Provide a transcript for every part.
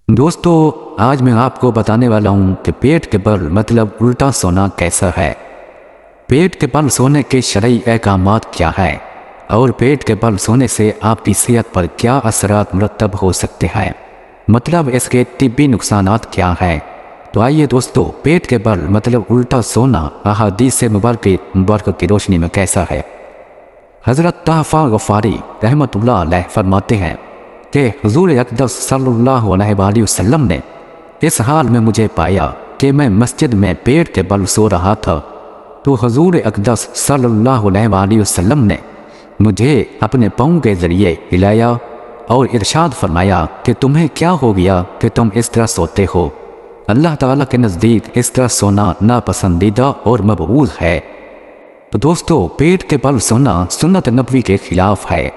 दोस्तों, आज मैं आपको बताने वाला हूँ कि पेट के बल मतलब उल्टा सोना कैसा है। पेट के बल सोने के शरई अहकामात क्या है और पेट के बल सोने से आपकी सेहत पर क्या असरात मुरतब हो सकते हैं, मतलब इसके तिब्बी नुकसानात क्या हैं। तो आइए दोस्तों, पेट के बल मतलब उल्टा सोना अहादीस से मुबारक की रोशनी में कैसा है। हज़रत तहफ़ा गफ़ारी रहमतुल्लाह अलैह फरमाते हैं कि हुज़ूर अक़दस सल्लल्लाहु अलैहि वसल्लम ने इस हाल में मुझे पाया कि मैं मस्जिद में पेट के बल सो रहा था, तो हुज़ूर अक़दस सल्लल्लाहु अलैहि वसल्लम ने मुझे अपने पाँव के ज़रिए हिलाया और इरशाद फरमाया कि तुम्हें क्या हो गया कि तुम इस तरह सोते हो। अल्लाह ताला के नज़दीक इस तरह सोना नापसंदीदा और मबगूज़ है। तो दोस्तों, पेट के बल सोना सुन्नत नबवी के खिलाफ है।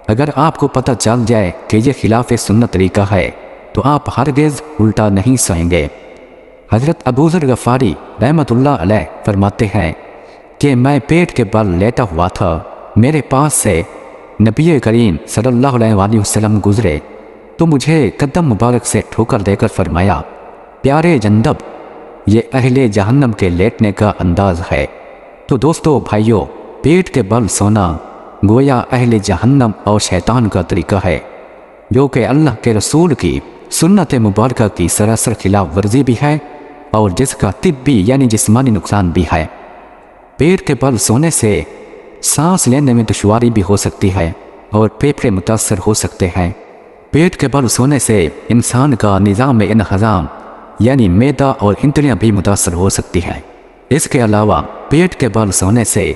अगर आपको पता चल जाए कि यह खिलाफ सुन्नत तरीका है तो आप हरगिज़ उल्टा नहीं सोएंगे। हज़रत अबू ज़र गफ़ारी रहमतुल्लाह अलैह फरमाते हैं कि मैं पेट के बल लेटा हुआ था, मेरे पास से नबी करीम सल्लल्लाहु अलैहि वसल्लम गुज़रे तो मुझे कदम मुबारक से ठोकर देकर फरमाया, प्यारे जंदब, ये अहले जहन्नम के लेटने का अंदाज़ है। तो दोस्तों भाइयों, पेट के बल सोना गोया अहले जहन्नम और शैतान का तरीका है, जो कि अल्लाह के रसूल की सुन्नत मुबारक की सरासर खिलाफ वर्जी भी है और जिसका तिब्बी यानी जिस्मानी नुकसान भी है। पेट के बल सोने से सांस लेने में दुश्वारी भी हो सकती है और फेफड़े मुतासर हो सकते हैं। पेट के बल सोने से इंसान का निज़ाम इन्हज़ाम यानी मैदा और इंद्रियां भी मुतासर हो सकती हैं। इसके अलावा पेट के बल सोने से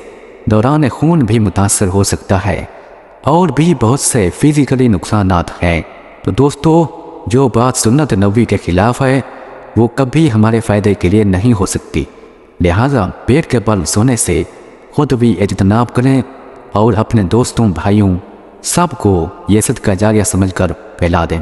दौरान खून भी मुतासर हो सकता है और भी बहुत से फिज़िकली नुकसानात हैं। तो दोस्तों, जो बात सुन्नत नबवी के खिलाफ है वो कभी हमारे फ़ायदे के लिए नहीं हो सकती। लिहाजा पेट के बल सोने से खुद भी इज्तनाब करें और अपने दोस्तों भाइयों सबको ये सदका जारिया समझकर फैला दें।